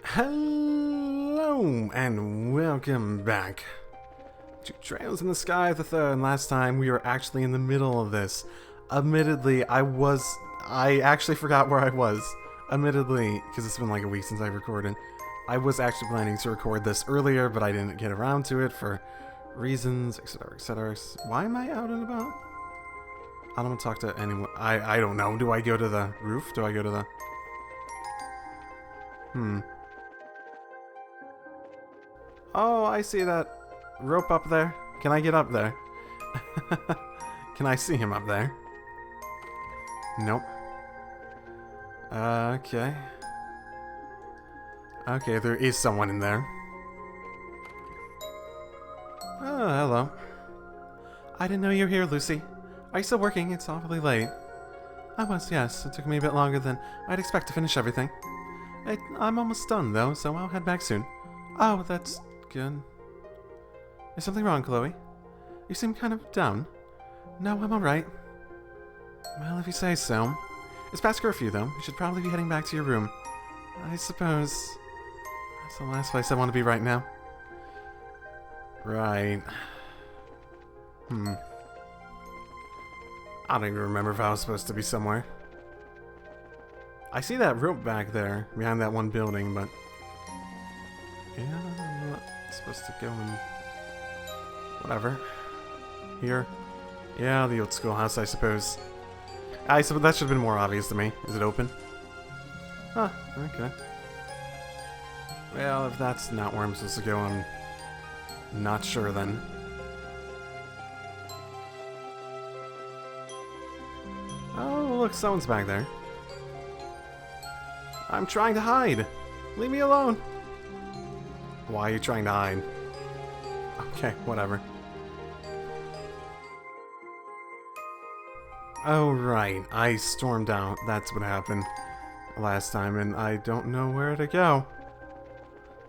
Hello and welcome back to Trails in the Sky the Third. Last time we were actually in the middle of this. Admittedly, I actually forgot where I was. Admittedly, because it's been like a week since I recorded. I was actually planning to record this earlier, but I didn't get around to it for reasons, etc, etc. Why am I out and about? I don't want to talk to anyone. I don't know. Do I go to the roof? Do I go to the... Oh, I see that rope up there. Can I get up there? Can I see him up there? Nope. Okay. Okay, there is someone in there. Oh, hello. I didn't know you were here, Lucy. Are you still working? It's awfully late. I was, yes. It took me a bit longer than I'd expect to finish everything. I'm almost done, though, so I'll head back soon. Oh, that's good. Is something wrong, Chloe? You seem kind of down. No, I'm alright. Well, if you say so. It's past curfew, though. You should probably be heading back to your room. I suppose that's the last place I want to be right now. Right. I don't even remember if I was supposed to be somewhere. I see that rope back there, behind that one building, but... yeah, I'm not supposed to go in... whatever. Here. Yeah, the old schoolhouse, I suppose. That should have been more obvious to me. Is it open? Huh, okay. Well, if that's not where I'm supposed to go, I'm not sure then. Oh, look, someone's back there. I'm trying to hide. Leave me alone. Why are you trying to hide? Okay, whatever. Oh, right. I stormed out. That's what happened last time, and I don't know where to go.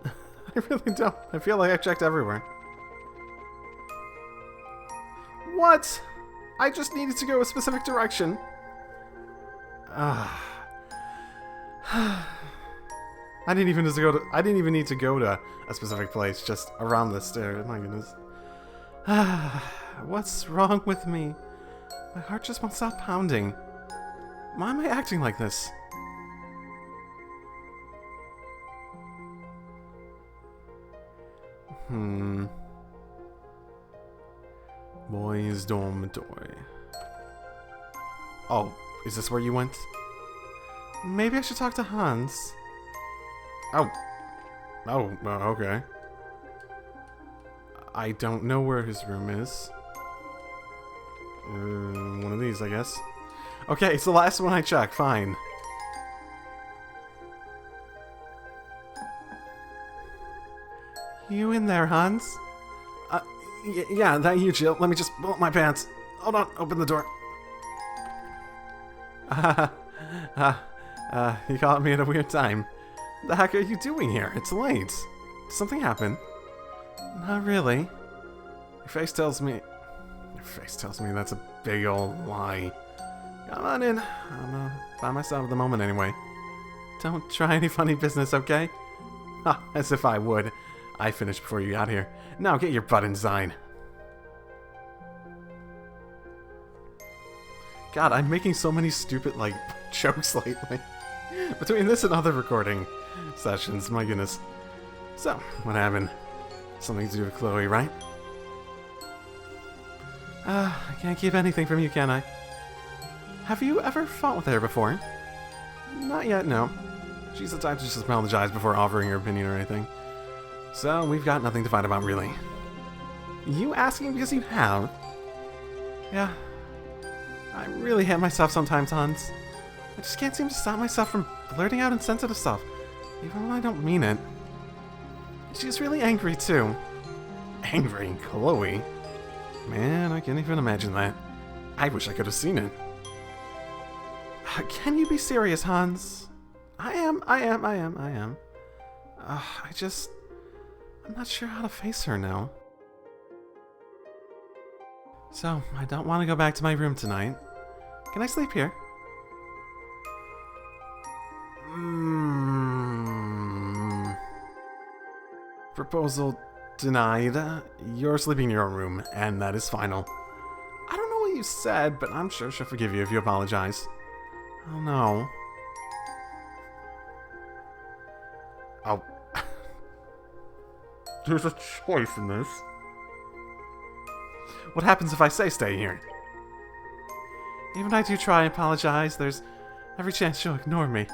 I really don't. I feel like I checked everywhere. What? I just needed to go a specific direction. I didn't even need to go to a specific place, just around the stairs. My goodness. What's wrong with me? My heart just won't stop pounding. Why am I acting like this? Boys' dormitory. Oh, is this where you went? Maybe I should talk to Hans. Oh, okay. I don't know where his room is. One of these, I guess. Okay, it's the last one I checked. Fine. You in there, Hans? Yeah, that you, Jill. Let me just pull up my pants. Hold on, open the door. You caught me at a weird time. The heck are you doing here? It's late. Did something happen? Not really. Your face tells me that's a big old lie. Come on in. I'm by myself at the moment anyway. Don't try any funny business, okay? Ha, as if I would. I finished before you got here. Now get your butt inside. God, I'm making so many stupid, jokes lately. Between this and other recording sessions, my goodness. So, what happened? Something to do with Chloe, right? I can't keep anything from you, can I? Have you ever fought with her before? Not yet, no. She's the type to just apologize before offering her opinion or anything. So, we've got nothing to fight about, really. You asking because you have? Yeah. I really hate myself sometimes, Hans. I just can't seem to stop myself from blurting out insensitive stuff, even when I don't mean it. She's really angry, too. Angry? Chloe? Man, I can't even imagine that. I wish I could have seen it. Can you be serious, Hans? I am. I'm not sure how to face her now. So, I don't want to go back to my room tonight. Can I sleep here? Proposal denied. You're sleeping in your own room, and that is final. I don't know what you said, but I'm sure she'll forgive you if you apologize. Oh no. Oh. There's a choice in this. What happens if I say stay here? Even if I do try and apologize, there's every chance she'll ignore me.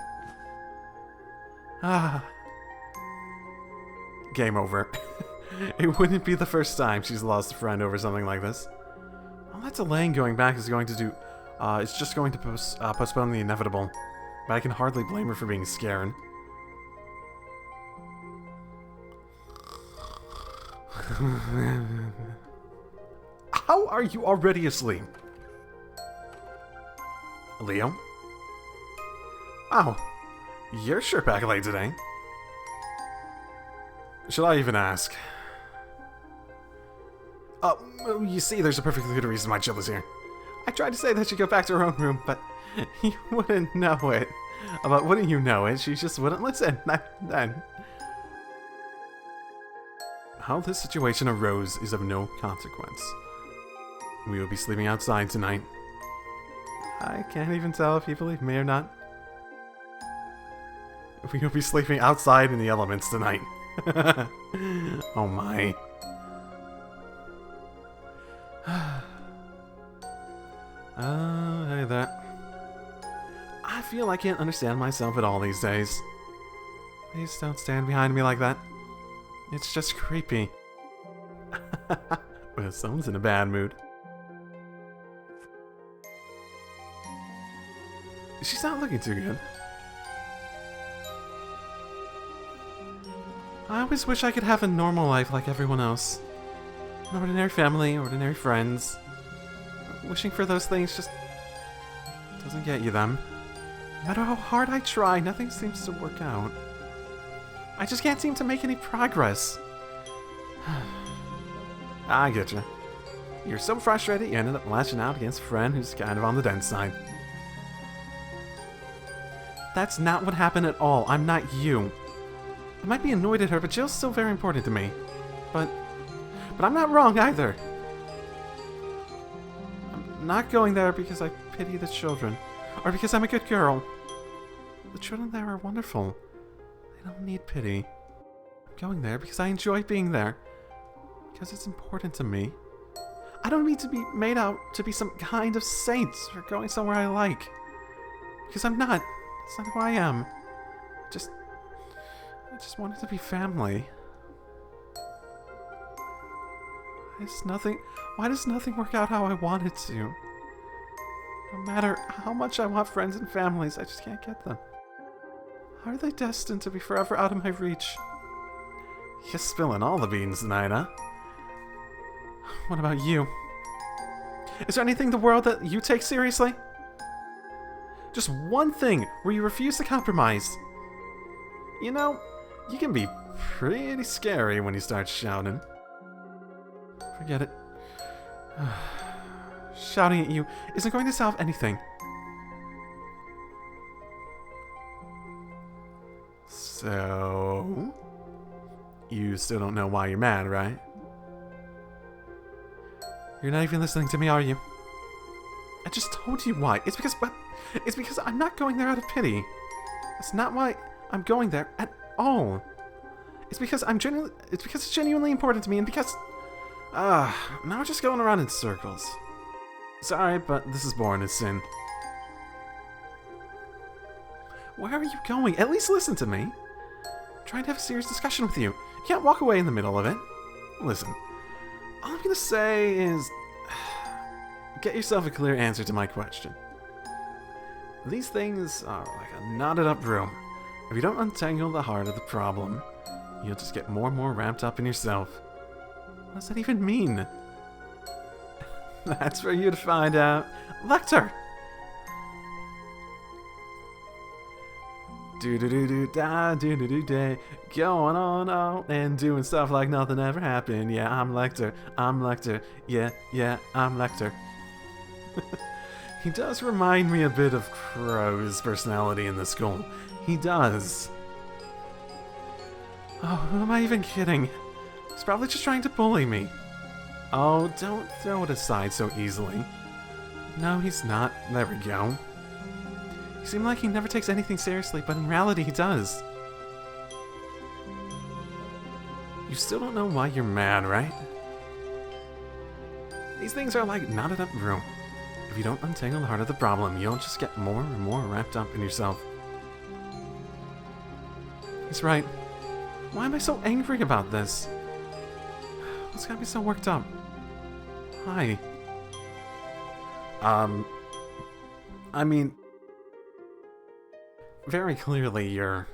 Game over. It wouldn't be the first time she's lost a friend over something like this. All that delaying going back is going to do... it's just going to postpone the inevitable. But I can hardly blame her for being scared. How are you already asleep? Leo? Oh, you're sure back late today. Should I even ask? You see, there's a perfectly good reason why Jill is here. I tried to say that she'd go back to her own room, but you wouldn't know it. But wouldn't you know it? She just wouldn't listen. Then. How this situation arose is of no consequence. We will be sleeping outside tonight. I can't even tell if you believe me or not. We will be sleeping outside in the elements tonight. Oh my. Hey there. I feel I can't understand myself at all these days. Please don't stand behind me like that. It's just creepy. Well, someone's in a bad mood. She's not looking too good. I always wish I could have a normal life like everyone else. An ordinary family, ordinary friends. Wishing for those things just doesn't get you them. No matter how hard I try, nothing seems to work out. I just can't seem to make any progress. I get you. You're so frustrated you ended up lashing out against a friend who's kind of on the dense side. That's not what happened at all. I'm not you. I might be annoyed at her, but Jill's still very important to me. But I'm not wrong either. I'm not going there because I pity the children, or because I'm a good girl. The children there are wonderful. They don't need pity. I'm going there because I enjoy being there. Because it's important to me. I don't need to be made out to be some kind of saint for going somewhere I like. Because I'm not. That's not who I am. I just wanted to be family. Why does nothing work out how I want it to? No matter how much I want friends and families, I just can't get them. How are they destined to be forever out of my reach? You're spilling all the beans tonight, huh? What about you? Is there anything in the world that you take seriously? Just one thing where you refuse to compromise. You know, you can be pretty scary when you start shouting. Forget it. Shouting at you isn't going to solve anything. So... you still don't know why you're mad, right? You're not even listening to me, are you? I just told you why. It's because I'm not going there out of pity. That's not why I'm going there at all. It's because it's genuinely important to me, and because now we're just going around in circles. Sorry, but this is born as sin. Where are you going? At least listen to me. I'm trying to have a serious discussion with you. You can't walk away in the middle of it. Listen, all I'm gonna say is get yourself a clear answer to my question. These things are like a knotted up room. If you don't untangle the heart of the problem, you'll just get more and more ramped up in yourself. What does that even mean? That's for you to find out. Lecter! Do-do-do-do-da, do-do-do-day. Going on and doing stuff like nothing ever happened. Yeah, I'm Lecter. Yeah, I'm Lecter. He does remind me a bit of Crow's personality in the school. He does. Oh, who am I even kidding? He's probably just trying to bully me. Oh, don't throw it aside so easily. No, he's not. There we go. He seemed like he never takes anything seriously, but in reality he does. You still don't know why you're mad, right? These things are like knotted up rope. If you don't untangle the heart of the problem, you'll just get more and more wrapped up in yourself. He's right. Why am I so angry about this? What's got me so worked up? Hi. I mean, very clearly you're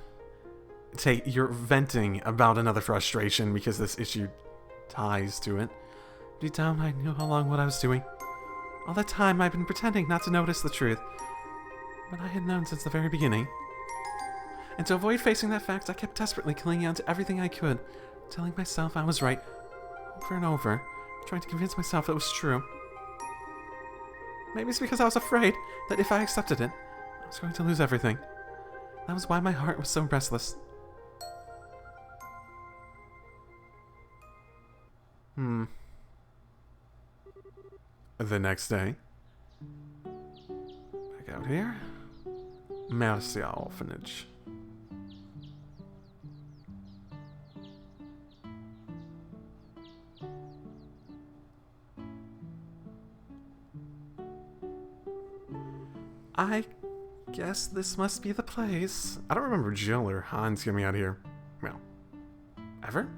venting about another frustration because this issue ties to it. Deep down, I knew all along what I was doing. All that time, I've been pretending not to notice the truth. But I had known since the very beginning. And to avoid facing that fact, I kept desperately clinging on to everything I could, telling myself I was right, over and over, trying to convince myself it was true. Maybe it's because I was afraid that if I accepted it, I was going to lose everything. That was why my heart was so restless. The next day. Back out here. Mercia Orphanage. I guess this must be the place. I don't remember Jill or Hans coming out here. Well, ever?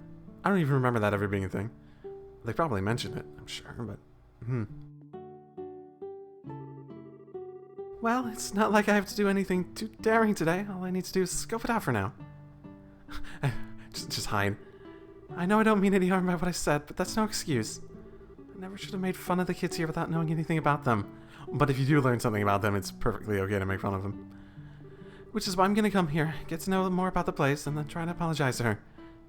I don't even remember that ever being a thing. They probably mentioned it, I'm sure, but... Well, it's not like I have to do anything too daring today. All I need to do is scope it out for now. just hide. I know I don't mean any harm by what I said, but that's no excuse. I never should have made fun of the kids here without knowing anything about them. But if you do learn something about them, it's perfectly okay to make fun of them. Which is why I'm gonna come here, get to know more about the place, and then try to apologize to her.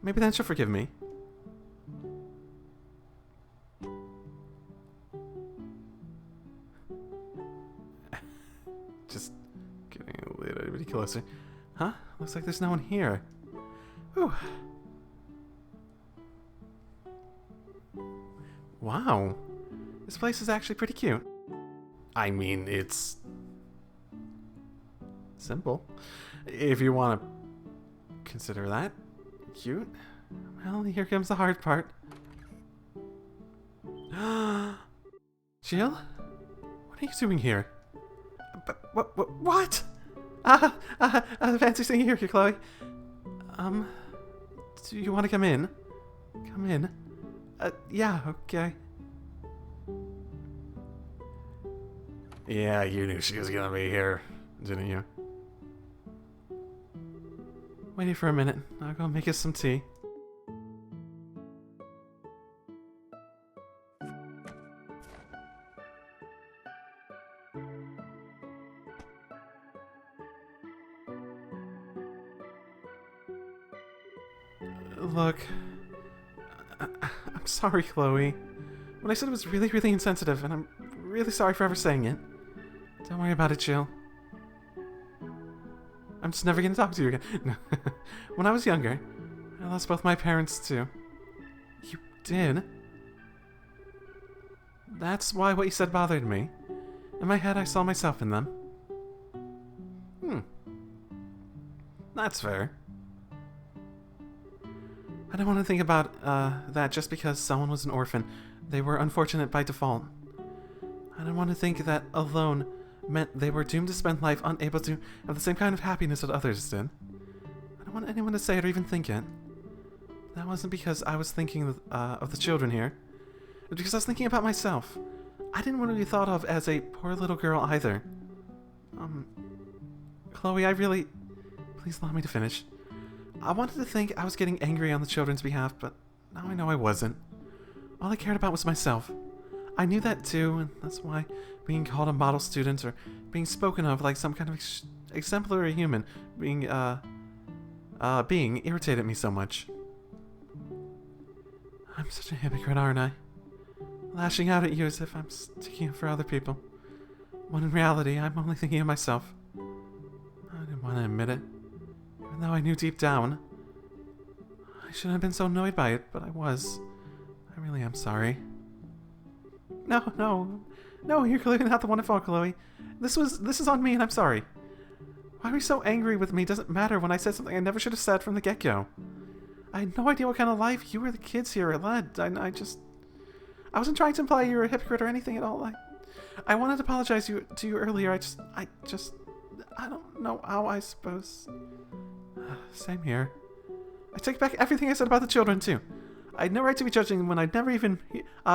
Maybe then she'll forgive me. Just getting a little bit closer. Huh? Looks like there's no one here. Whew. Wow. This place is actually pretty cute. I mean, it's simple. If you want to consider that cute. Well, here comes the hard part. Jill? What are you doing here? What? Fancy seeing you here, Chloe. Do you want to come in? Come in. Yeah, okay. Yeah, you knew she was gonna be here, didn't you? Wait here for a minute. I'll go make us some tea. Look, I'm sorry, Chloe. What I said was really, really insensitive, and I'm really sorry for ever saying it. Don't worry about it, Jill. I'm just never gonna talk to you again. When I was younger, I lost both my parents, too. You did? That's why what you said bothered me. In my head, I saw myself in them. That's fair. I don't want to think about that just because someone was an orphan. They were unfortunate by default. I don't want to think that alone meant they were doomed to spend life unable to have the same kind of happiness that others did. I don't want anyone to say it or even think it. That wasn't because I was thinking of the children here. It was because I was thinking about myself. I didn't want to be thought of as a poor little girl either. Chloe, I really... Please allow me to finish. I wanted to think I was getting angry on the children's behalf, but now I know I wasn't. All I cared about was myself. I knew that too, and that's why being called a model student or being spoken of like some kind of exemplary human being irritated me so much. I'm such a hypocrite, aren't I? Lashing out at you as if I'm sticking up for other people, when in reality, I'm only thinking of myself. I didn't want to admit it, even though I knew deep down. I shouldn't have been so annoyed by it, but I was. I really am sorry. No, you're clearly not the one at fault, Chloe. This is on me, and I'm sorry. Why are you so angry with me? Doesn't matter when I said something I never should have said from the get-go. I had no idea what kind of life you or the kids here led. I wasn't trying to imply you were a hypocrite or anything at all. I wanted to apologize to you earlier. I don't know how I suppose. Same here. I take back everything I said about the children, too. I had no right to be judging them when I'd never even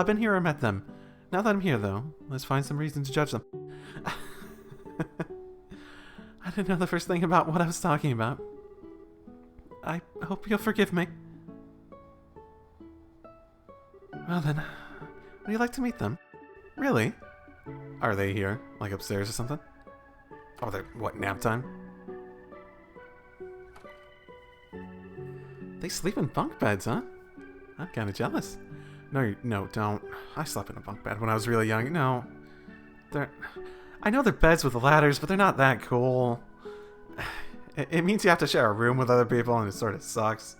been here or met them. Now that I'm here, though, let's find some reason to judge them. I didn't know the first thing about what I was talking about. I hope you'll forgive me. Well then, would you like to meet them? Really? Are they here? Like upstairs or something? Oh, they're, what, nap time? They sleep in bunk beds, huh? I'm kinda jealous. No, don't. I slept in a bunk bed when I was really young. No. I know they're beds with ladders, but they're not that cool. It means you have to share a room with other people, and it sort of sucks.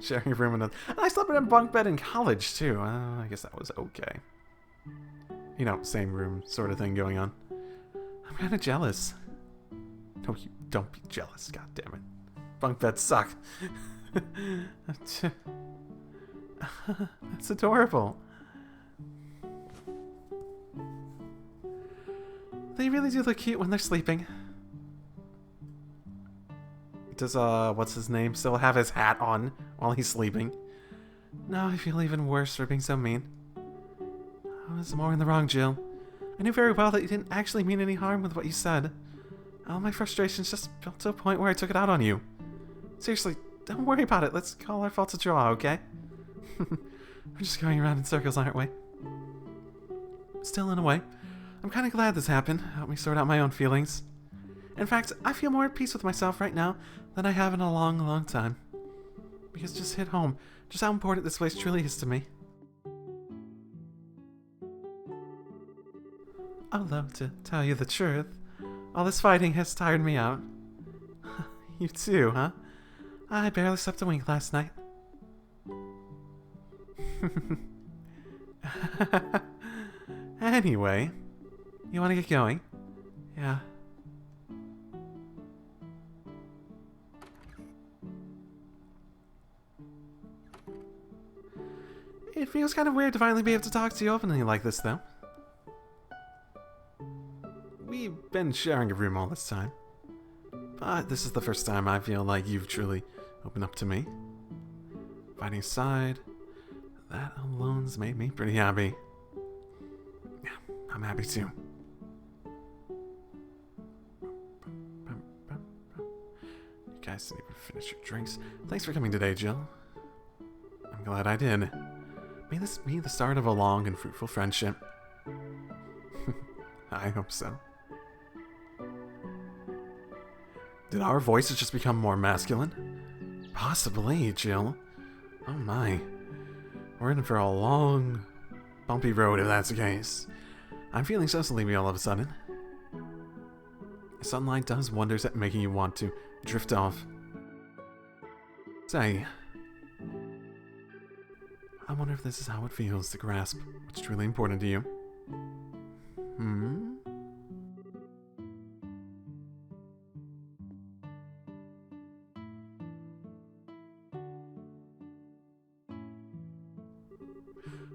Sharing a room with and I slept in a bunk bed in college, too. I guess that was okay. You know, same room sort of thing going on. I'm kinda jealous. No, you don't be jealous, god damn it. Bunk beds suck. That's adorable. They really do look cute when they're sleeping. Does, what's his name still have his hat on while he's sleeping? Now I feel even worse for being so mean. I was more in the wrong, Jill. I knew very well that you didn't actually mean any harm with what you said. All my frustrations just built to a point where I took it out on you. Seriously, don't worry about it. Let's call our faults a draw, okay? We're just going around in circles, aren't we? Still, in a way, I'm kind of glad this happened. Helped me sort out my own feelings. In fact, I feel more at peace with myself right now than I have in a long, long time. Because it just hit home just how important this place truly is to me. Although, to tell you the truth, all this fighting has tired me out. You too, huh? I barely slept a wink last night. Anyway, you want to get going? Yeah. It feels kind of weird to finally be able to talk to you openly like this, though. We've been sharing a room all this time, but this is the first time I feel like you've truly opened up to me. Fighting aside, that alone's made me pretty happy. Yeah, I'm happy too. You guys didn't even finish your drinks. Thanks for coming today, Jill. I'm glad I did. May this be the start of a long and fruitful friendship. I hope so. Did our voices just become more masculine? Possibly, Jill. Oh my. We're in for a long, bumpy road if that's the case. I'm feeling so sleepy all of a sudden. Sunlight does wonders at making you want to drift off. Say, I wonder if this is how it feels to grasp what's truly important to you.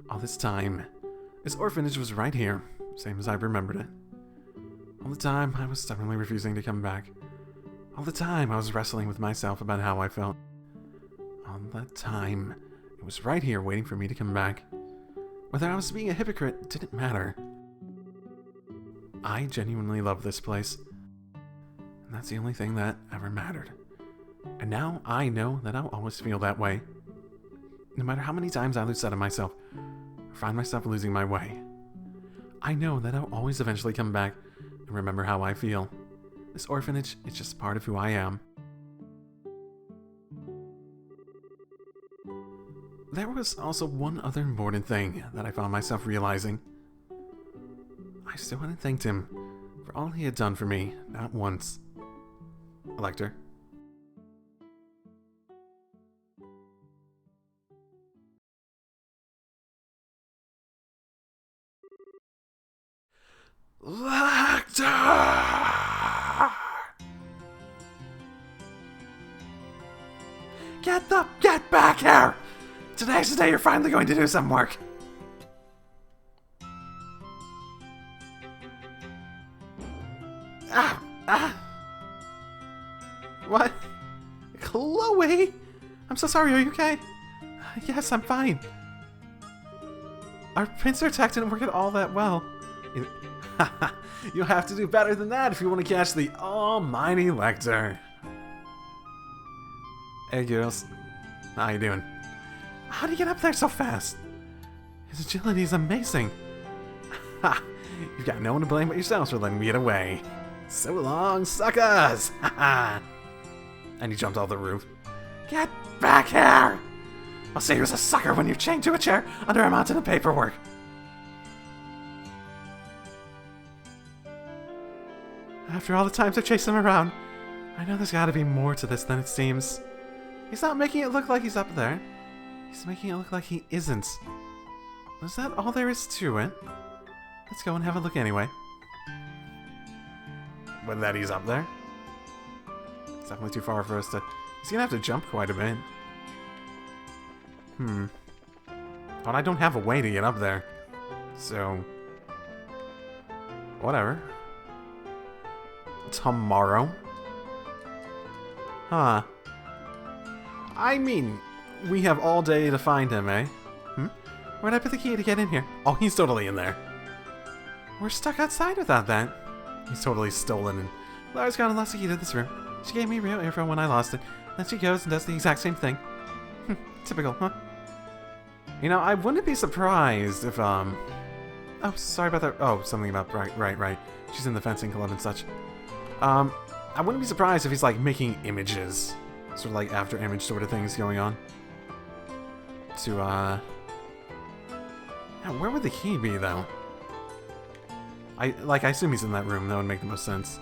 All this time, this orphanage was right here, same as I remembered it. All the time, I was stubbornly refusing to come back. All the time, I was wrestling with myself about how I felt. All the time, it was right here waiting for me to come back. Whether I was being a hypocrite didn't matter. I genuinely love this place, and that's the only thing that ever mattered. And now I know that I'll always feel that way. No matter how many times I lose sight of myself, or find myself losing my way, I know that I'll always eventually come back and remember how I feel. This orphanage is just part of who I am. There was also one other important thing that I found myself realizing. I still hadn't thanked him for all he had done for me, not once. Elector. Lecter! Get back here! Today's the day you're finally going to do some work. What? Chloe? I'm so sorry, are you okay? Yes, I'm fine. Our pincer attack didn't work at all that well. You'll have to do better than that if you want to catch the almighty Lecter. Hey girls, how you doing? How do you get up there so fast? His agility is amazing. Ha! You've got no one to blame but yourselves for letting me get away. So long, suckers! Ha! And he jumped off the roof. Get back here! I'll say you're a sucker when you're chained to a chair under a mountain of paperwork. After all the times I've chased him around, I know there's gotta be more to this than it seems. He's not making it look like he's up there. He's making it look like he isn't. Is that all there is to it? Let's go and have a look anyway. But that he's up there? It's definitely too far for us to... He's gonna have to jump quite a bit. But I don't have a way to get up there. So... whatever. Tomorrow? Huh. I mean, we have all day to find him, eh? Where'd I put the key to get in here? Oh, he's totally in there. We're stuck outside without that. He's totally stolen, and Lara's gone and lost the key to this room. She gave me real info when I lost it. Then she goes and does the exact same thing. Typical, huh? You know, I wouldn't be surprised if, Oh, sorry about that. Oh, something about... Right. She's in the fencing club and such. I wouldn't be surprised if he's, like, making images. Sort of like after-image sort of things going on. To, Now, where would the key be, though? I assume he's in that room. That would make the most sense.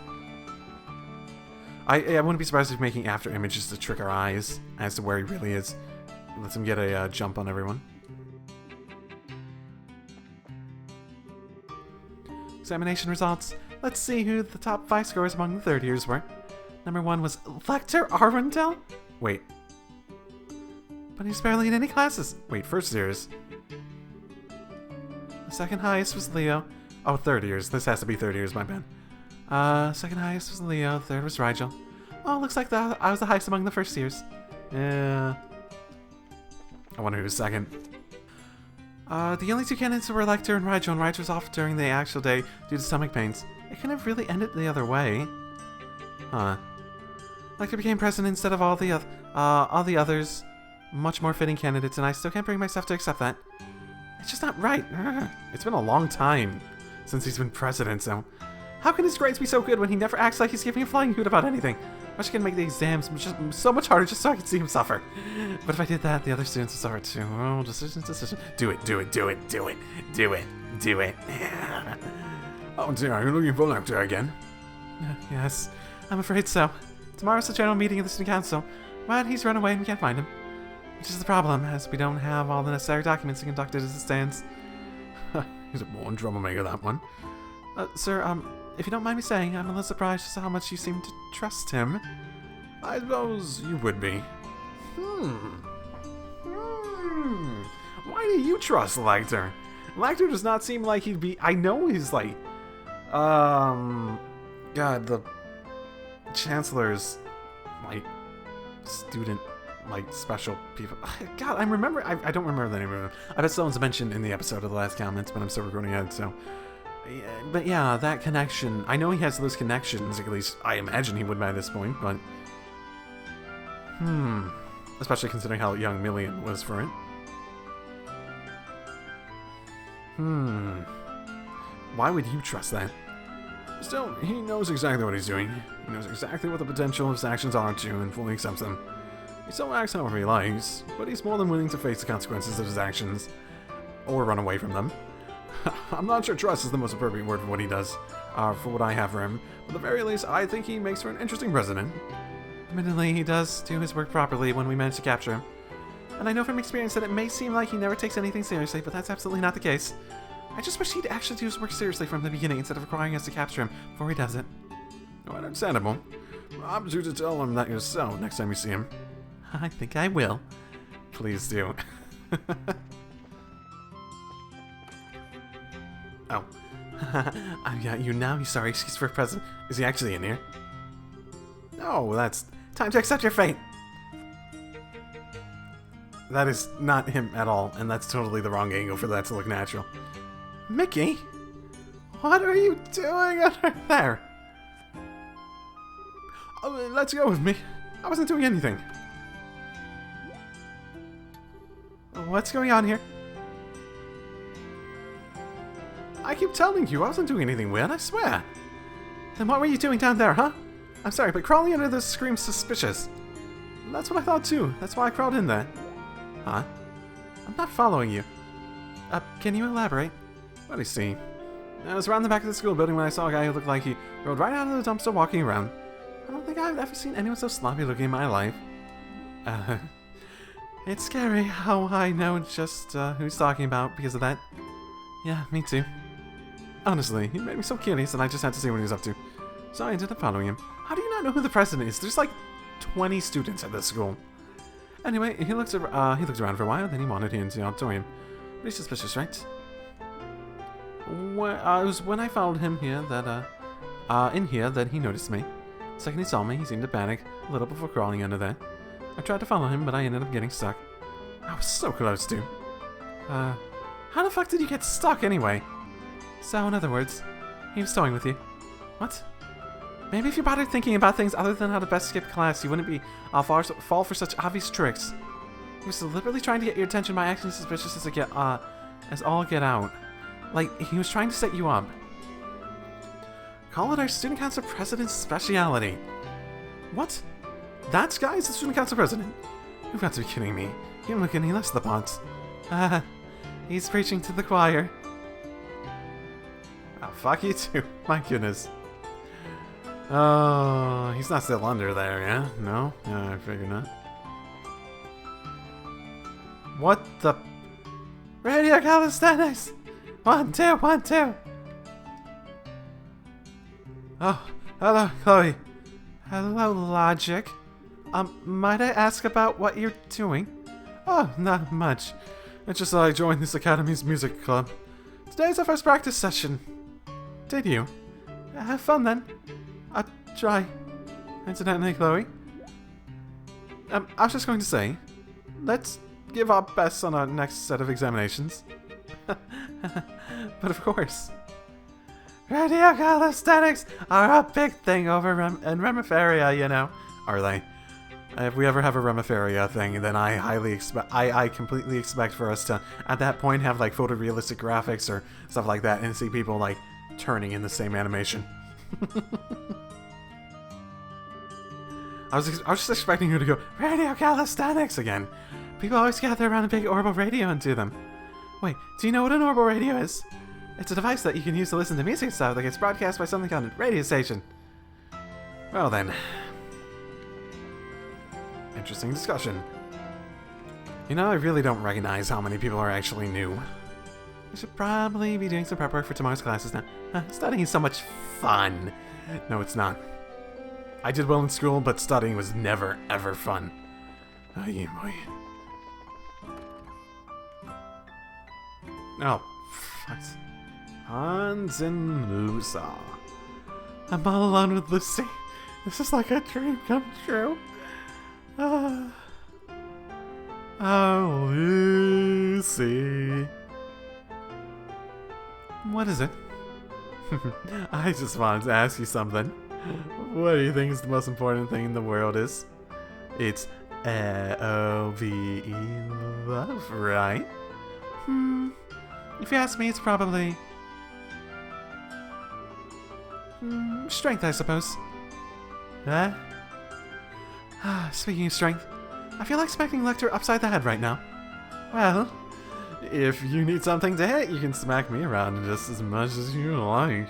I wouldn't be surprised if he's making after-images to trick our eyes as to where he really is. Lets him get a jump on everyone. Examination results. Let's see who the top 5 scores among the third years were. Number 1 was Lecter Arundel? Wait. But he's barely in any classes. Wait, first years. The second highest was Leo. Oh, third years. This has to be third years, my bad. Second highest was Leo. Third was Rigel. Oh, looks like I was the highest among the first years. Yeah. I wonder who was second. The only 2 candidates were Lecter and Rigel was off during the actual day due to stomach pains. It couldn't have really ended the other way. Huh. Lecter became president instead of all the others. Much more fitting candidates, and I still can't bring myself to accept that. It's just not right. It's been a long time since he's been president, so... How can his grades be so good when he never acts like he's giving a flying hoot about anything? I wish I could make the exams just so much harder just so I could see him suffer. But if I did that, the other students would suffer too. Oh, decision. Do it. Oh dear, are you looking for Lecter again? Yes, I'm afraid so. Tomorrow's the general meeting of the student council, but he's run away and we can't find him. Which is the problem, as we don't have all the necessary documents to conduct it as it stands. He's a born troublemaker, that one. Sir, if you don't mind me saying, I'm a little surprised as to how much you seem to trust him. I suppose you would be. Why do you trust Lecter? Lecter does not seem like he'd be... I know he's like... God, the... Chancellor's... like... student... like, special people... God, I remember... I don't remember the name of him. I bet someone's mentioned in the episode of the last comments, but I'm still recording it, so... But yeah, that connection... I know he has those connections, at least I imagine he would by this point, but... Especially considering how young Million was for it. Why would you trust that? Still, he knows exactly what he's doing. He knows exactly what the potential of his actions are too, and fully accepts them. He still acts however he likes, but he's more than willing to face the consequences of his actions, or run away from them. I'm not sure trust is the most appropriate word for what he does, for what I have for him, but at the very least, I think he makes for an interesting president. Admittedly, he does do his work properly when we manage to capture him. And I know from experience that it may seem like he never takes anything seriously, but that's absolutely not the case. I just wish he'd actually do his work seriously from the beginning instead of requiring us to capture him before he does it. Oh, understandable. I'm due to tell him that yourself next time you see him. I think I will. Please do. Oh. I've got you now. You sorry excuse for a present. Is he actually in here? No, that's time to accept your fate. That is not him at all, and that's totally the wrong angle for that to look natural. Mickey? What are you doing under there? Oh, let's go with me. I wasn't doing anything. What's going on here? I keep telling you, I wasn't doing anything weird, I swear. Then what were you doing down there, huh? I'm sorry, but crawling under this screams suspicious. That's what I thought too. That's why I crawled in there. Huh? I'm not following you. Can you elaborate? Let me see. I was around the back of the school building when I saw a guy who looked like he rode right out of the dumpster walking around. I don't think I've ever seen anyone so sloppy looking in my life. It's scary how I know just who he's talking about because of that. Yeah, me too. Honestly, he made me so curious and I just had to see what he was up to. So I ended up following him. How do you not know who the president is? There's like 20 students at this school. Anyway, he looked around for a while, then he wandered into the auditorium. Pretty suspicious, right? It was when I followed him here that, in here that he noticed me. The second he saw me, he seemed to panic a little before crawling under there. I tried to follow him, but I ended up getting stuck. I was so close to. How the fuck did you get stuck anyway? So, in other words, he was toying with you. What? Maybe if you bothered thinking about things other than how to best skip class, you wouldn't be fall for such obvious tricks. He was deliberately trying to get your attention by acting suspicious as all get out. Like, he was trying to set you up. Call it our student council president's speciality. What? That guy is the student council president? You've got to be kidding me. He didn't look any less the pot. He's preaching to the choir. Oh, fuck you too. My goodness. Oh, he's not still under there, yeah? No? Yeah, I figured not. What the... Radio calisthenics! 1, 2, 1, 2! Oh, hello, Chloe. Hello, Logic. Might I ask about what you're doing? Oh, not much. It's just that I joined this academy's music club. Today's our first practice session. Did you? Have fun then. I'll try. Incidentally, Chloe. I was just going to say, let's give our best on our next set of examinations. But of course. Radio calisthenics are a big thing over in Remiferia, you know. Are they? If we ever have a Remiferia thing, then I completely expect for us to, at that point, have like photorealistic graphics or stuff like that and see people like turning in the same animation. I was just expecting you to go, Radio calisthenics again. People always gather around a big orbital radio and do them. Wait, do you know what an orbital radio is? It's a device that you can use to listen to music stuff that gets broadcast by something on a radio station. Well then. Interesting discussion. You know, I really don't recognize how many people are actually new. I should probably be doing some prep work for tomorrow's classes now. Studying is so much fun. No, it's not. I did well in school, but studying was never, ever fun. Oh, yeah, boy. Oh, fuck. Hans and Lusa. I'm all alone with Lucy. This is like a dream come true. Oh, Lucy. What is it? I just wanted to ask you something. What do you think is the most important thing in the world is? It's L-O-V-E, love, right? If you ask me, it's probably... Strength, I suppose. Huh? Speaking of strength, I feel like smacking Lecter upside the head right now. Well, if you need something to hit, you can smack me around just as much as you like.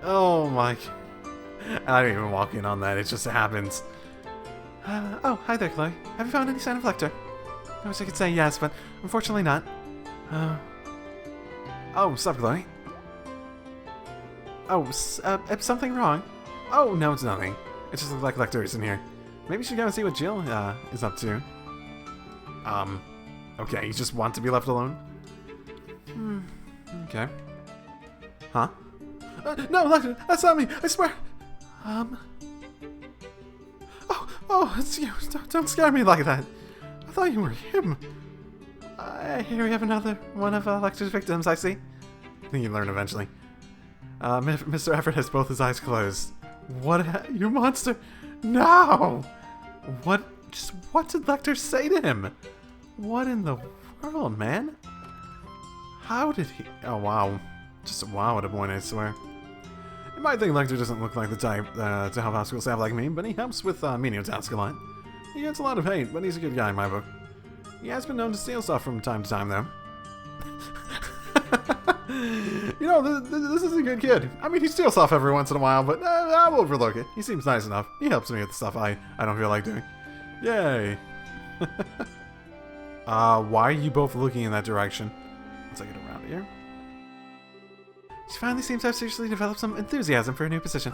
Oh my... I don't even walk in on that, it just happens. Oh, hi there, Chloe. Have you found any sign of Lecter? I wish I could say yes, but unfortunately not. Oh, sup, Chloe? Oh, something wrong? Oh, no, it's nothing. It just looks like Lecter isn't here. Maybe you should go and see what Jill is up to. Okay, you just want to be left alone? Okay. Huh? No, Lecter, that's not me, I swear! Oh, it's you. Don't scare me like that. I thought you were him. Here we have another one of Lecter's victims, I see. I think you learn eventually. Mr. Everett has both his eyes closed. What? You monster! No! What did Lecter say to him? What in the world, man? How did he... Oh, wow. Just a wow at a point, I swear. You might think Lecter doesn't look like the type to help out school staff like me, but he helps with menial tasks a lot. He gets a lot of hate, but he's a good guy in my book. He has been known to steal stuff from time to time, though. You know, this is a good kid. I mean, he steals stuff every once in a while, but I'll overlook it. He seems nice enough. He helps me with the stuff I don't feel like doing. Yay. Why are you both looking in that direction? Let's get around here. She finally seems to have seriously developed some enthusiasm for a new position.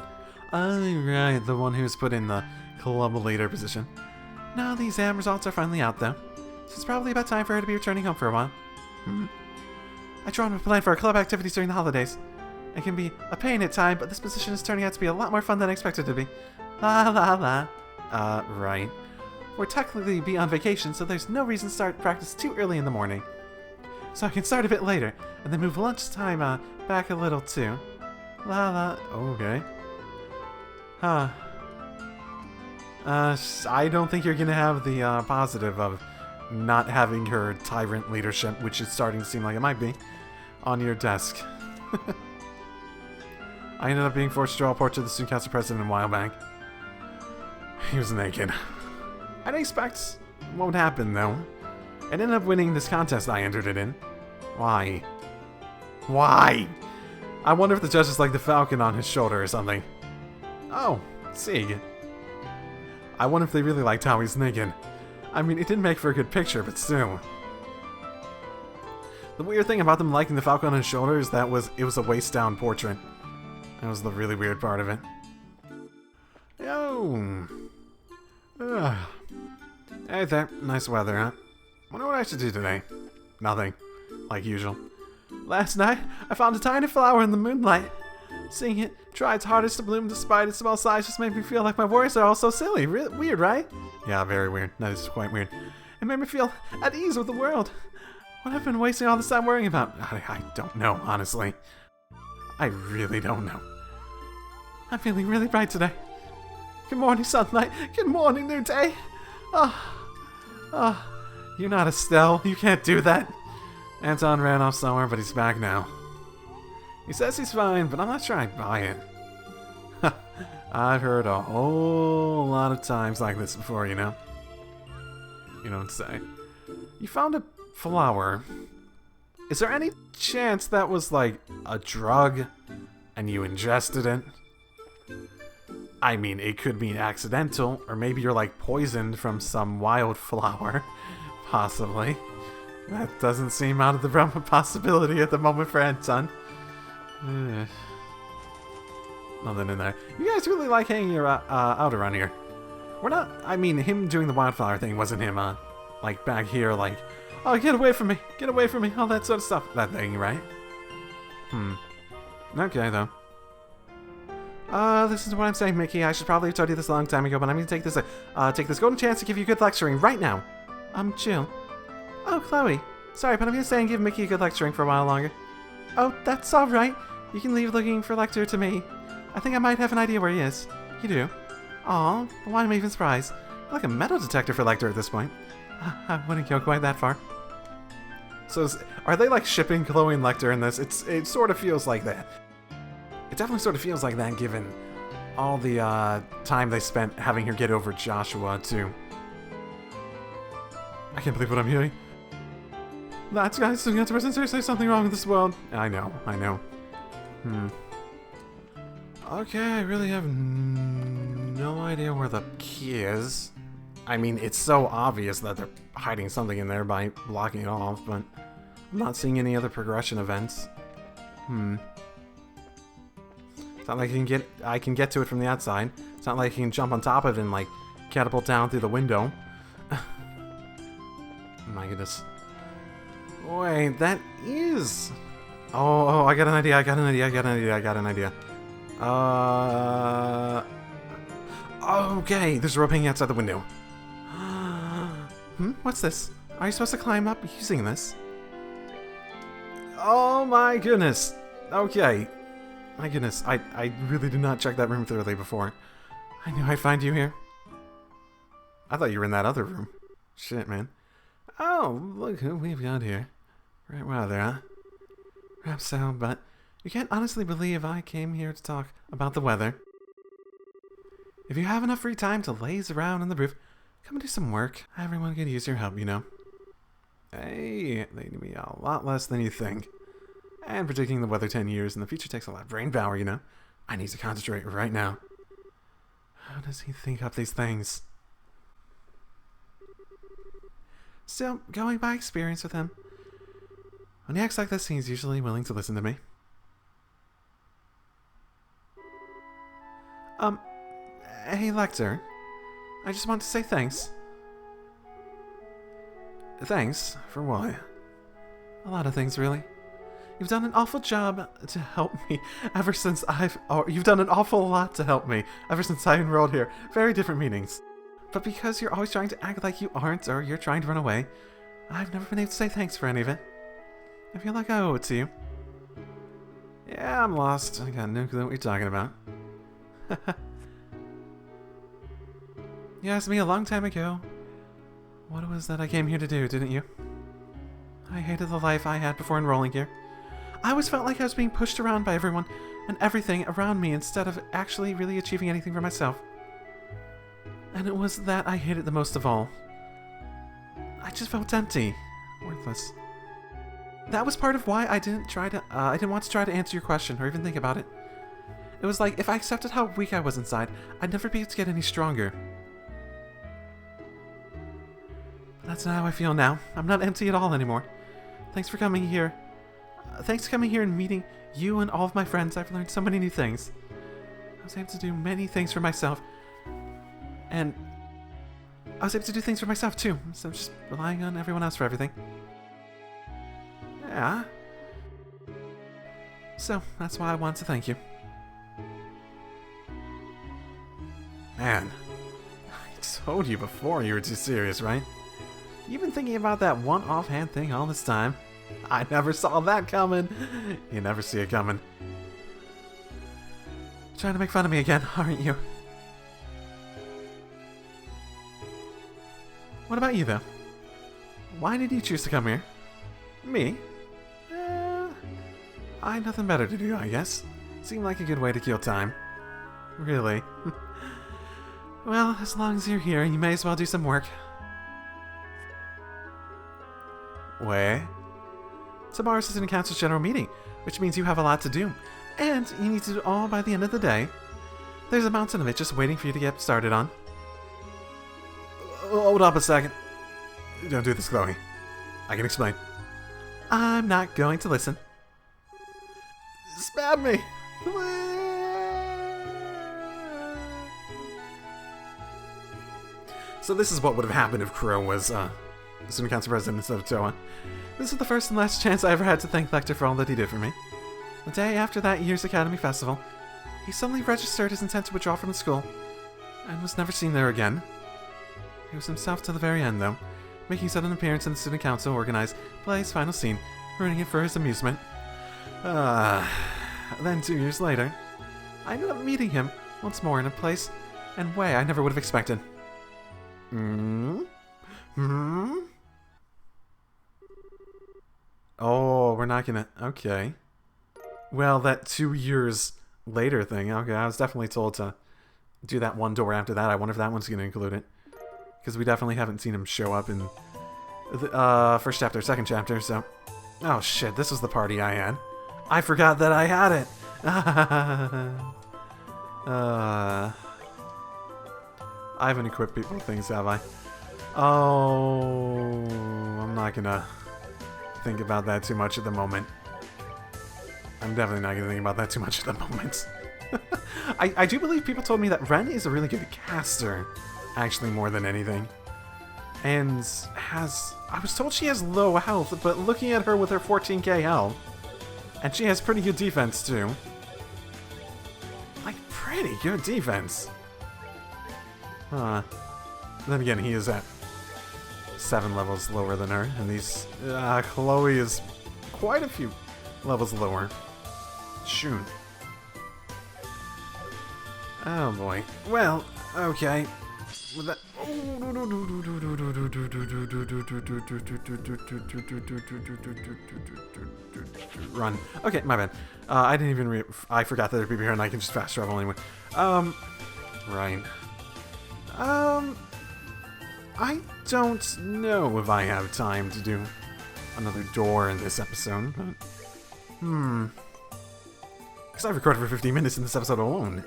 Oh, right, the one who's put in the club leader position. Now the exam results are finally out, though. So it's probably about time for her to be returning home for a while. I drawn a plan for our club activities during the holidays. It can be a pain at times, but this position is turning out to be a lot more fun than I expected to be. La la la. Right. We're technically be on vacation, so there's no reason to start practice too early in the morning. So I can start a bit later, and then move lunchtime back a little too. La la. Okay. Huh. I don't think you're gonna have the positive of not having her tyrant leadership, which is starting to seem like it might be, on your desk. I ended up being forced to draw a portrait of the student council president a while back. He was naked. I didn't expect what would happen, though. I ended up winning this contest I entered it in. Why? Why? I wonder if the judge is like the falcon on his shoulder or something. Oh, Sig. I wonder if they really liked how he's naked. I mean, it didn't make for a good picture, but still. The weird thing about them liking the falcon on his shoulder is that it was a waist-down portrait. That was the really weird part of it. Yo! Hey there, nice weather, huh? Wonder what I should do today. Nothing. Like usual. Last night, I found a tiny flower in the moonlight. Seeing it try its hardest to bloom despite its small size just made me feel like my worries are all so silly. Weird, right? Yeah, very weird. That is quite weird. It made me feel at ease with the world. What have I been wasting all this time worrying about? I don't know, honestly. I really don't know. I'm feeling really bright today. Good morning, sunlight. Good morning, new day. You're not Estelle. You can't do that. Anton ran off somewhere, but he's back now. He says he's fine, but I'm not sure I'd buy it. I've heard a whole lot of times like this before, you know? You don't say. You found a flower. Is there any chance that was like a drug and you ingested it? I mean, it could be accidental, or maybe you're like poisoned from some wildflower. Possibly. That doesn't seem out of the realm of possibility at the moment for Anton. Nothing in there. You guys really like hanging out around here. We're not... I mean, him doing the wildflower thing wasn't him, like, back here, like, oh, get away from me, all that sort of stuff. That thing, right? Okay, though. Listen to what I'm saying, Mickey. I should probably have told you this a long time ago, but I'm gonna take this golden chance to give you good lecturing right now. Jill. Oh, Chloe. Sorry, but I'm gonna stay and give Mickey a good lecturing for a while longer. Oh, that's alright. You can leave looking for Lecter to me. I think I might have an idea where he is. You do? Aw, why am I even surprised? You're like a metal detector for Lecter at this point. I wouldn't go quite that far. So, are they like shipping Chloe and Lecter in this? It sort of feels like that. It definitely sort of feels like that given all the time they spent having her get over Joshua, too. I can't believe what I'm hearing. That guy's sitting at the person, seriously something wrong with this world. I know. Okay, I really have no idea where the key is. I mean, it's so obvious that they're hiding something in there by blocking it off, but I'm not seeing any other progression events. It's not like I can get to it from the outside. It's not like I can jump on top of it and like catapult down through the window. My goodness. Wait, that is... Oh, I got an idea. Okay, there's a rope hanging outside the window. What's this? Are you supposed to climb up using this? Oh my goodness. Okay. My goodness, I really did not check that room thoroughly before. I knew I'd find you here. I thought you were in that other room. Shit, man. Oh, look who we've got here. Right, wow there, huh? Perhaps so, but you can't honestly believe I came here to talk about the weather. If you have enough free time to laze around on the roof, come and do some work. Everyone could use your help, you know. Hey, they need me a lot less than you think. And predicting the weather 10 years in the future takes a lot of brain power, you know. I need to concentrate right now. How does he think up these things? Still, going by experience with him, when he acts like this, he's usually willing to listen to me. Hey Lecter, I just want to say thanks. Thanks? For what? A lot of things, really. You've done an awful job to help me ever since you've done an awful lot to help me ever since I enrolled here. Very different meanings. But because you're always trying to act like you aren't, or you're trying to run away, I've never been able to say thanks for any of it. I feel like I owe it to you. Yeah, I'm lost. I got no clue what you're talking about. You asked me a long time ago what it was that I came here to do, didn't you? I hated the life I had before enrolling here. I always felt like I was being pushed around by everyone and everything around me instead of actually really achieving anything for myself. And it was that I hated the most of all. I just felt empty. Worthless. That was part of why I didn't want to try to answer your question or even think about it. It was like, if I accepted how weak I was inside, I'd never be able to get any stronger. But that's not how I feel now. I'm not empty at all anymore. Thanks for coming here. Thanks for coming here and meeting you and all of my friends. I've learned so many new things. I was able to do many things for myself. And I was able to do things for myself too, so just relying on everyone else for everything. Yeah. So, that's why I wanted to thank you. Man, I told you before you were too serious, right? You've been thinking about that one offhand thing all this time. I never saw that coming. You never see it coming. Trying to make fun of me again, aren't you? What about you, though? Why did you choose to come here? Me? I had nothing better to do, I guess. Seemed like a good way to kill time. Really? Well, as long as you're here, you may as well do some work. Wait. Tomorrow's Assistant Council's General Meeting, which means you have a lot to do. And you need to do it all by the end of the day. There's a mountain of it just waiting for you to get started on. Hold up a second. Don't do this, Chloe. I can explain. I'm not going to listen. Stab me! So this is what would have happened if Crow was Student Council President instead of Toa. This is the first and last chance I ever had to thank Lecter for all that he did for me. The day after that year's Academy Festival, he suddenly registered his intent to withdraw from the school, and was never seen there again. He was himself to the very end, though, making sudden appearance in the Student Council organized play's final scene, ruining it for his amusement. Then 2 years later, I ended up meeting him once more in a place and way I never would have expected. Oh, we're not gonna... Okay. Well, that 2 years later thing. Okay, I was definitely told to do that one door after that. I wonder if that one's going to include it. Because we definitely haven't seen him show up in the first chapter, second chapter, so... Oh shit, this was the party I had. I forgot that I had it! I haven't equipped people with things, have I? Oh... I'm not gonna think about that too much at the moment. I'm definitely not gonna think about that too much at the moment. I do believe people told me that Ren is a really good caster, actually, more than anything. And has... I was told she has low health, but looking at her with her 14k health, and she has pretty good defense, too. Like, pretty good defense. Then again, he is at 7 levels lower than her, and these... Chloe is quite a few levels lower. Shoot. Oh boy. Well, okay. With that... Run. Okay, my bad. I didn't even I forgot that there'd be here and I can just fast travel anyway. Right. I don't know if I have time to do another door in this episode, but... Because I've recorded for 15 minutes in this episode alone.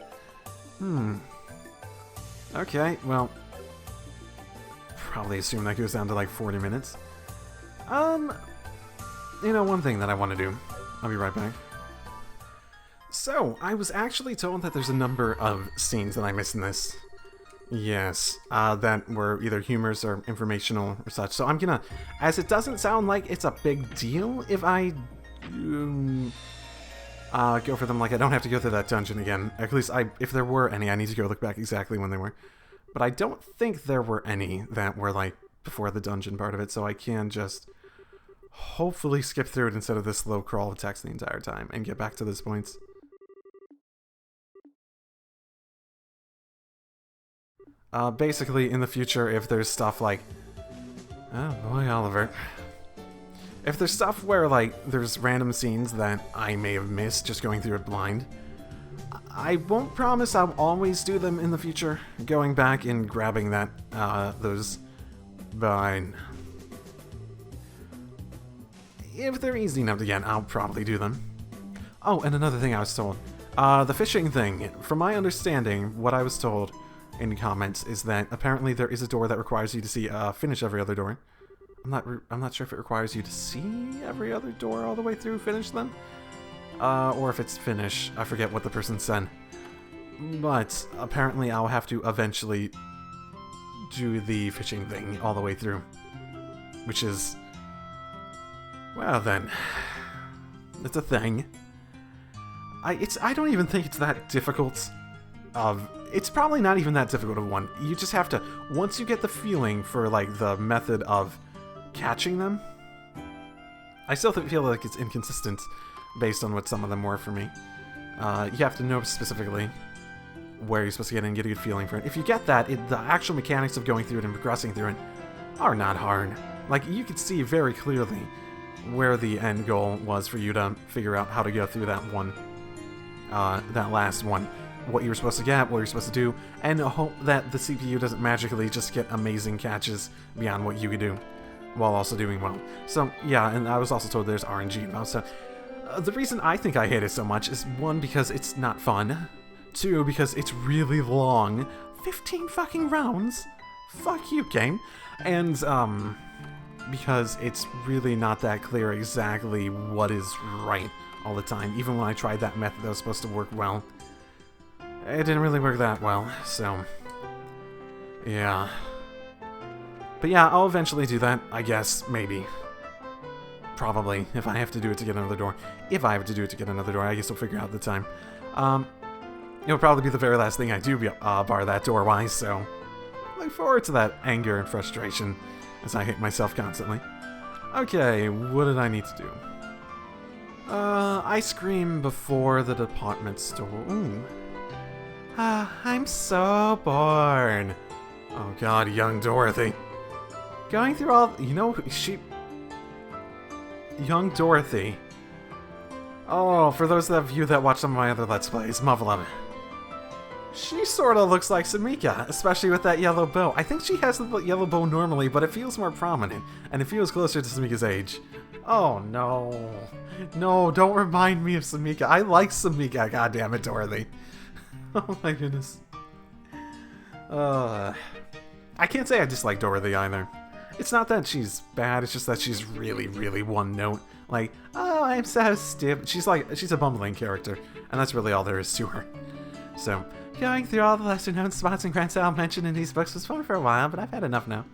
Okay, well... Probably assume that goes down to like 40 minutes. You know, one thing that I want to do. I'll be right back. So, I was actually told that there's a number of scenes that I missed in this. Yes, that were either humorous or informational or such. So I'm gonna... As it doesn't sound like it's a big deal if I... go for them, like I don't have to go through that dungeon again. At least, if there were any, I need to go look back exactly when they were. But I don't think there were any that were, like, before the dungeon part of it, so I can just hopefully skip through it instead of this slow crawl of text the entire time and get back to those points. Basically, in the future, if there's stuff like... Oh boy, Oliver. If there's stuff where, like, there's random scenes that I may have missed just going through it blind, I won't promise I'll always do them in the future, going back and grabbing that, those, but if they're easy enough to get, I'll probably do them. Oh, and another thing I was told, the fishing thing, from my understanding, what I was told in comments is that apparently there is a door that requires you to see, finish every other door. I'm not sure if it requires you to see every other door all the way through, finish them. Or if it's finish. I forget what the person said. But apparently I'll have to eventually do the fishing thing all the way through. Which is... Well then. It's a thing. I don't even think it's that difficult of... It's probably not even that difficult of one. You just have to... Once you get the feeling for, like, the method of catching them... I still feel like it's inconsistent based on what some of them were for me. You have to know specifically where you're supposed to get in and get a good feeling for it. If you get that, the actual mechanics of going through it and progressing through it are not hard. Like, you could see very clearly where the end goal was for you to figure out how to go through that one, that last one. What you were supposed to get, what you're supposed to do, and hope that the CPU doesn't magically just get amazing catches beyond what you could do, while also doing well. So, yeah, and I was also told there's RNG involved, so... the reason I think I hate it so much is, 1, because it's not fun. 2, because it's really long. 15 fucking rounds? Fuck you, game. And, because it's really not that clear exactly what is right all the time. Even when I tried that method that was supposed to work well, it didn't really work that well, so... Yeah. But yeah, I'll eventually do that, I guess, maybe. Probably, if I have to do it to get another door. If I have to do it to get another door, I guess we'll figure out the time. It'll probably be the very last thing I do, bar that door-wise, so... Look forward to that anger and frustration as I hate myself constantly. Okay, what did I need to do? Ice cream before the department store. Ooh. I'm so bored. Oh god, young Dorothy. Going through all... You know, young Dorothy Oh, for those of you that watch some of my other Let's Plays, Mufflem. She sort of looks like Samika, especially with that yellow bow. I think she has the yellow bow normally, but it feels more prominent, and it feels closer to Samika's age. Oh, no. No, don't remind me of Samika. I like Samika, goddammit, Dorothy. Oh my goodness. I can't say I dislike Dorothy either. It's not that she's bad, it's just that she's really, really one note. Like, oh, I'm so stupid. She's a bumbling character, and that's really all there is to her. So, going through all the lesser-known spots and Grand Style mentioned in these books was fun for a while, but I've had enough now.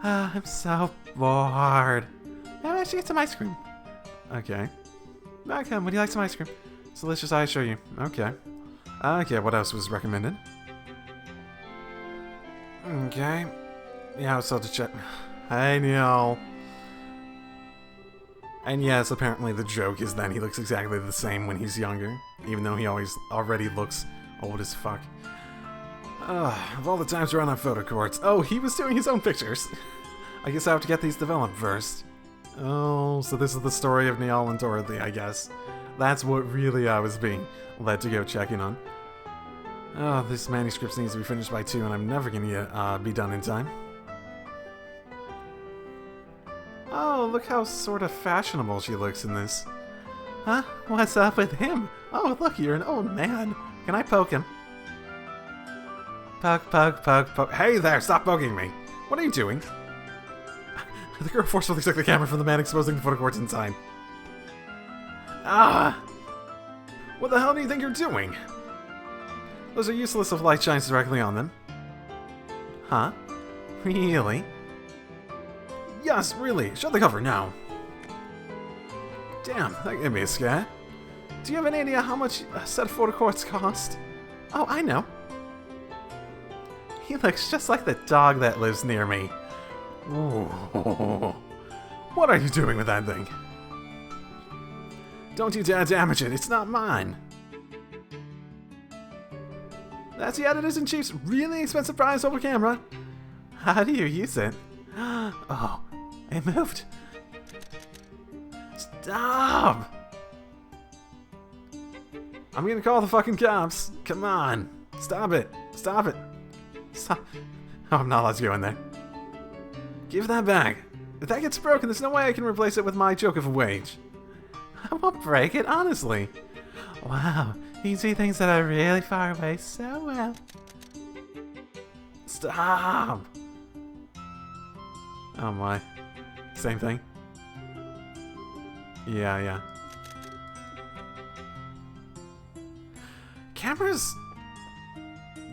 I'm so bored. Maybe I should get some ice cream. Okay. Okay, would you like some ice cream? It's delicious, I assure you. Okay. Okay, what else was recommended? Okay. Yeah, so to check. I know. And yes, apparently the joke is that he looks exactly the same when he's younger, even though he already looks old as fuck. Of all the times we're on our photo courts. Oh, he was doing his own pictures. I guess I have to get these developed first. Oh, so this is the story of Niall and Dorothy, I guess. That's what really I was being led to go checking on. Oh, this manuscript needs to be finished by 2, and I'm never gonna be done in time. Oh, look how sort of fashionable she looks in this. Huh? What's up with him? Oh, look, you're an old man. Can I poke him? Poke, poke, poke, poke. Hey there, stop poking me. What are you doing? The girl forcefully took the camera from the man, exposing the photo courts inside. Ah! What the hell do you think you're doing? Those are useless if light shines directly on them. Huh? Really? Yes, really. Shut the cover now. Damn, that gave me a scare. Do you have any idea how much a set of photo courts cost? Oh, I know. He looks just like the dog that lives near me. Ooh. What are you doing with that thing? Don't you dare damage it, it's not mine. That's the Editor-in-Chief's really expensive prize over camera. How do you use it? Oh, it moved. Stop! I'm gonna call the fucking cops. Come on. Stop it. Stop it. Stop. Oh, I'm not allowed to go in there. Give that back. If that gets broken, there's no way I can replace it with my joke of a wage. I won't break it, honestly. Wow, you can see things that are really far away so well. Stop! Oh my. Same thing. Yeah. Cameras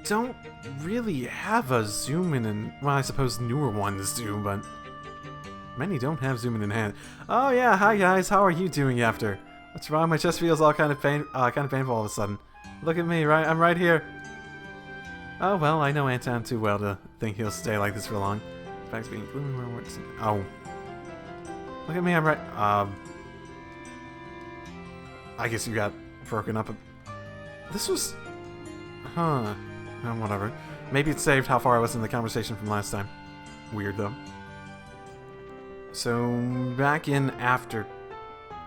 don't really have a zoom in, and well, I suppose newer ones do, but many don't have zoom in hand. Oh yeah, hi guys, how are you doing after? What's wrong? My chest feels all kind of painful all of a sudden. Look at me, right? I'm right here. Oh well, I know Anton too well to think he'll stay like this for long. Facts being gloomy more works. Oh, look at me, I'm right. I guess you got broken up. This was, huh? Whatever. Maybe it saved how far I was in the conversation from last time. Weird though. So back in after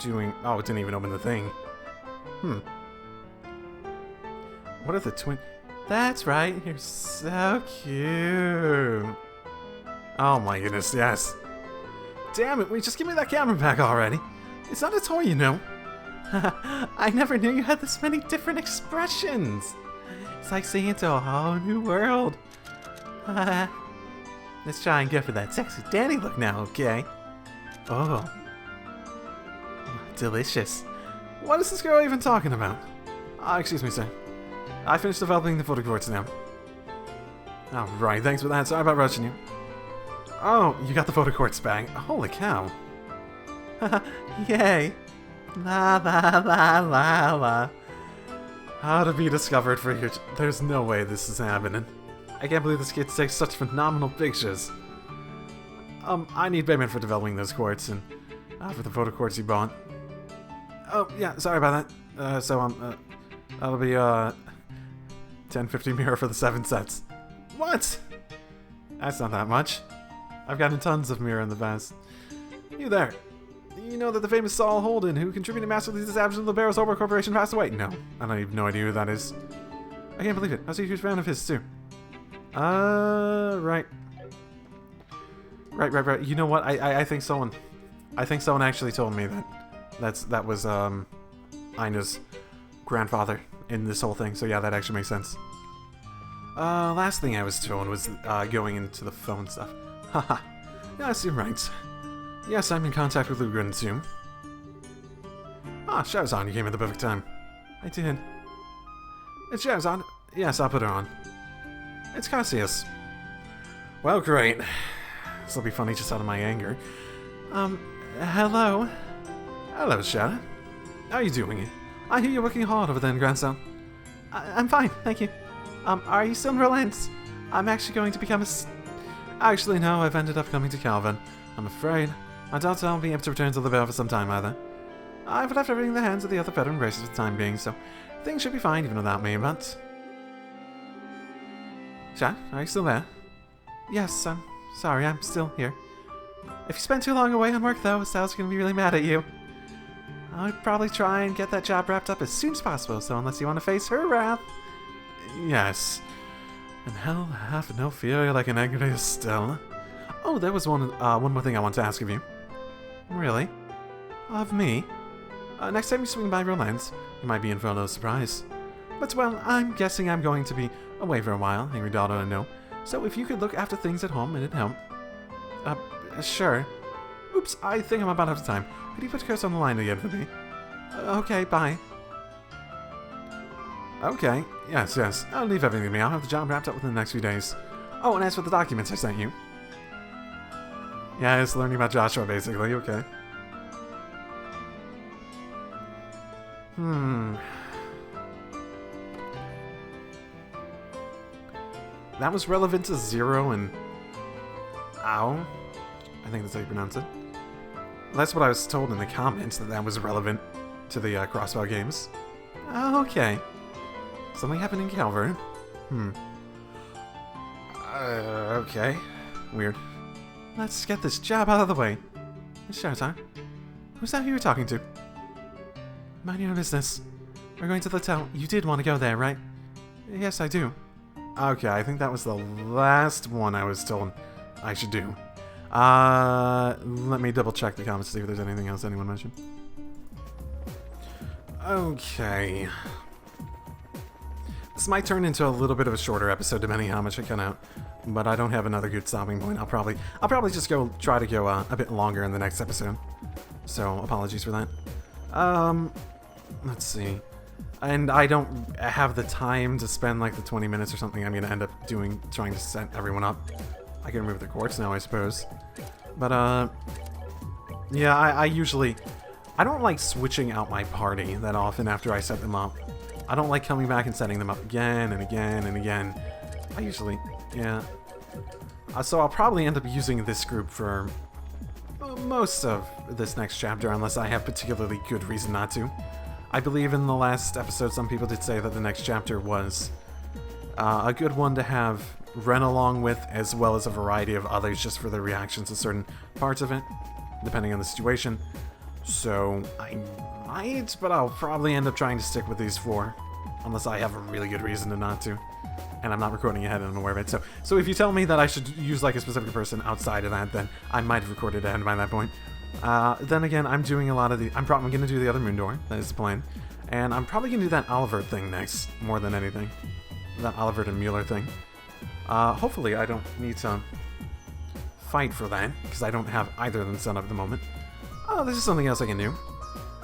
doing. Oh, it didn't even open the thing. What are the twin? That's right. You're so cute. Oh my goodness, yes. Damn it! Wait, just give me that camera back already. It's not a toy, you know. I never knew you had this many different expressions. It's like seeing into a whole new world. Let's try and go for that sexy daddy look now, okay? Oh. Delicious. What is this girl even talking about? Excuse me, sir. I finished developing the photo courts now. Alright, thanks for that. Sorry about rushing you. Oh, you got the photo courts back. Holy cow. Yay. La la la la la. How to be discovered for your... There's no way this is happening. I can't believe this kid takes such phenomenal pictures. I need payment for developing those quartz and for the photo quartz you bought. Oh, yeah, sorry about that. That'll be 10.50 mirror for the 7 sets. What? That's not that much. I've gotten tons of mirror in the past. You there. You know that the famous Saul Holden, who contributed masterfully to the establishment of the Liberl Corporation, passed away? No, I have no idea who that is. I can't believe it. I was a huge fan of his, too. Right. Right. You know what? I think someone actually told me that was Ina's grandfather in this whole thing. So yeah, that actually makes sense. Last thing I was told was going into the phone stuff. Haha. Yes, you're right. Yes, I'm in contact with Lugren soon. Ah, Shadow's-on, you came at the perfect time. I did. It's Shadow's-on. Yes, I'll put her on. It's Cassius. Well, great. This'll be funny just out of my anger. Hello? Hello, Shadow. How are you doing? I hear you're working hard over there in Grandstone. I'm fine, thank you. Are you still in Relance? I'm actually going to become a Actually, no, I've ended up coming to Calvin. I'm afraid. I doubt I'll be able to return to Liberl for some time, either. I've left everything in the hands of the other veteran races for the time being, so things should be fine even without me, but... Chat, are you still there? Yes, I'm sorry, I'm still here. If you spend too long away on work, though, Sal's gonna be really mad at you. I'd probably try and get that job wrapped up as soon as possible, so unless you want to face her wrath... Yes. And hell, have no fear like an angry Estelle. Oh, there was one more thing I want to ask of you. Really? Of me? Next time you swing by Relance, you might be in for a little surprise. But, well, I'm guessing I'm going to be away for a while, angry daughter I know. So if you could look after things at home, it'd help. Sure. Oops, I think I'm about out of time. Could you put Curse on the line again for me? Okay, bye. Okay, yes. I'll leave everything to me. I'll have the job wrapped up within the next few days. Oh, and as for the documents I sent you. Yeah, it's learning about Joshua, basically. Okay. That was relevant to Zero and... Ow. I think that's how you pronounce it. That's what I was told in the comments, that was relevant to the Crossbow games. Okay. Something happened in Calvert. Okay. Weird. Let's get this job out of the way. It's showtime. Who's that you were talking to? Mind your own business. We're going to the hotel. You did want to go there, right? Yes, I do. Okay, I think that was the last one I was told I should do. Let me double check the comments to see if there's anything else anyone mentioned. Okay. This might turn into a little bit of a shorter episode depending on how much I cut out, but I don't have another good stopping point. I'll probably just try to go a bit longer in the next episode. So apologies for that. Let's see. And I don't have the time to spend like the 20 minutes or something I'm gonna end up trying to set everyone up. I can remove the quartz now, I suppose. But yeah, I don't like switching out my party that often after I set them up. I don't like coming back and setting them up again and again and again. Yeah. So I'll probably end up using this group for most of this next chapter, unless I have particularly good reason not to. I believe in the last episode some people did say that the next chapter was a good one to have Ren along with, as well as a variety of others just for their reactions to certain parts of it, depending on the situation. So I might, but I'll probably end up trying to stick with these four, unless I have a really good reason to not to. And I'm not recording ahead and I'm aware of it. So if you tell me that I should use like a specific person outside of that, then I might have recorded ahead by that point. Then again, I'm doing a lot of I'm probably going to do the other moon door. That is the plan. And I'm probably going to do that Olivert thing next, more than anything. That Olivert and Mueller thing. Hopefully I don't need to fight for that, because I don't have either of them set up at the moment. Oh, this is something else I can do.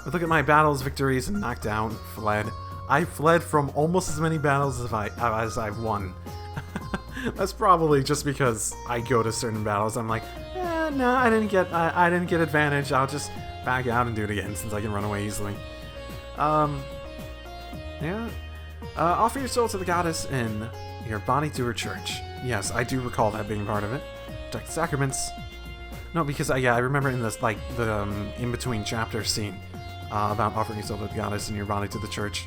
But look at my battles, victories, and knockdown, fled. I fled from almost as many battles as I've won. That's probably just because I go to certain battles. I'm like, no, I didn't get advantage. I'll just back out and do it again since I can run away easily. Yeah. Offer your soul to the goddess and your body to her church. Yes, I do recall that being part of it. Protect the sacraments. No, because I remember in this the in-between chapter scene about offering your soul to the goddess and your body to the church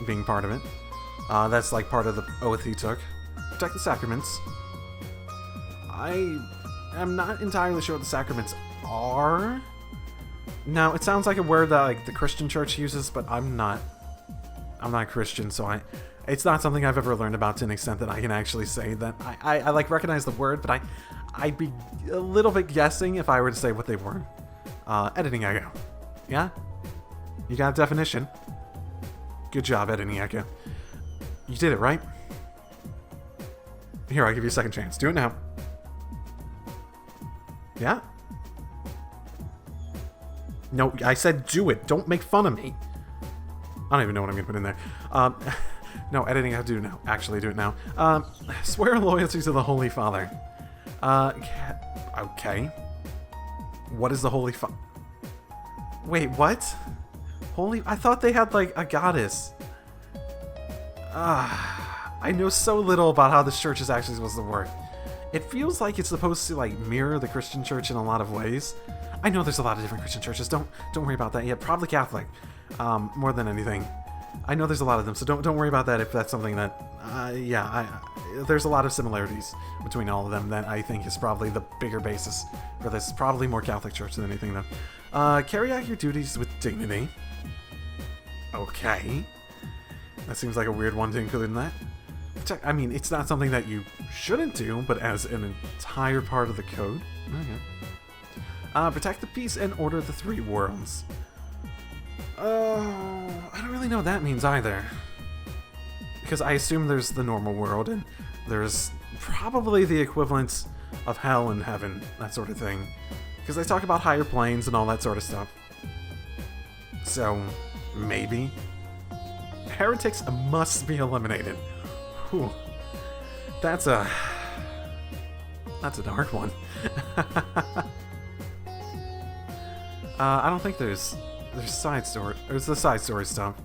being part of it. That's like part of the oath he took. Protect the sacraments. I am not entirely sure what the sacraments are. Now, it sounds like a word that like the Christian church uses, but I'm not Christian, so it's not something I've ever learned about to an extent that I can actually say that I like recognize the word, but I'd be a little bit guessing if I were to say what they were. Editing echo. Yeah? You got a definition? Good job, editing echo. You did it, right? Here, I'll give you a second chance. Do it now. Yeah? No, I said do it. Don't make fun of me. I don't even know what I'm going to put in there. No, editing, I do now. Actually, do it now. Swear loyalty to the Holy Father. Okay. What is the Holy Father? Wait, what? I thought they had, like, a goddess. I know so little about how this church is actually supposed to work. It feels like it's supposed to, like, mirror the Christian church in a lot of ways. I know there's a lot of different Christian churches. Don't worry about that. Yeah, probably Catholic. More than anything. I know there's a lot of them, so don't worry about that if that's something that... there's a lot of similarities between all of them that I think is probably the bigger basis for this. Probably more Catholic church than anything, though. Carry out your duties with dignity. Okay. That seems like a weird one to include in that. I mean, it's not something that you shouldn't do, but as an entire part of the code. Okay. Protect the peace and order of the three worlds. Oh, I don't really know what that means either. Because I assume there's the normal world, and there's probably the equivalent of hell and heaven, that sort of thing. Because they talk about higher planes and all that sort of stuff. So, maybe. Heretics must be eliminated. Whew. That's a dark one. I don't think there's side story. There's the side story stuff.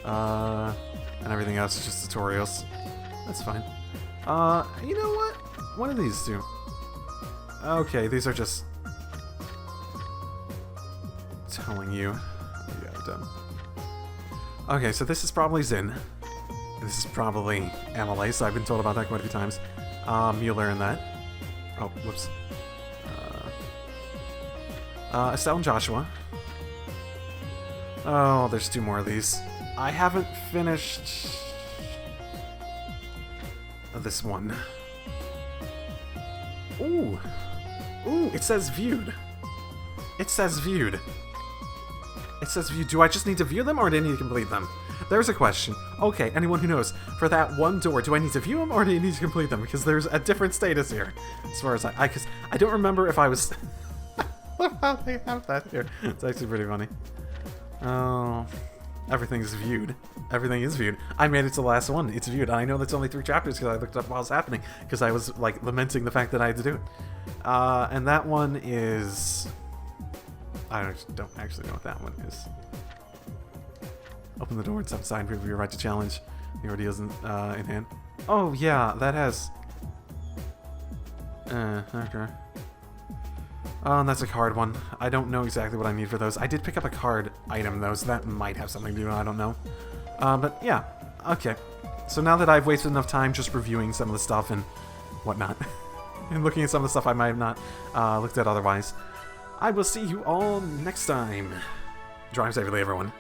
And everything else is just tutorials. That's fine. You know what? One of these two. Okay, these are just telling you. Yeah, we're done. Okay, so this is probably Zin. This is probably Amylase. I've been told about that quite a few times. Mueller and that. Oh, whoops. Estelle and Joshua. Oh, there's two more of these. I haven't finished this one. Ooh. Ooh, it says viewed. It says viewed. It says viewed. Do I just need to view them or do I need to complete them? There's a question. Okay, anyone who knows, for that one door, do I need to view them or do I need to complete them? Because there's a different status here. As far as because I don't remember if I was... How they have that here. It's actually pretty funny. Oh, everything's viewed. Everything is viewed. I made it to the last one. It's viewed. I know that's only 3 chapters because I looked up while it was happening because I was like lamenting the fact that I had to do it. And that one is... I don't actually know what that one is. Open the door and step aside for your right to challenge. The ordeal isn't in hand. Oh yeah, that has... okay. Oh, and that's a card one. I don't know exactly what I need for those. I did pick up a card item, though, so that might have something to do with it. I don't know. But, yeah. Okay. So now that I've wasted enough time just reviewing some of the stuff and whatnot, and looking at some of the stuff I might have not looked at otherwise, I will see you all next time. Drive safely, everyone.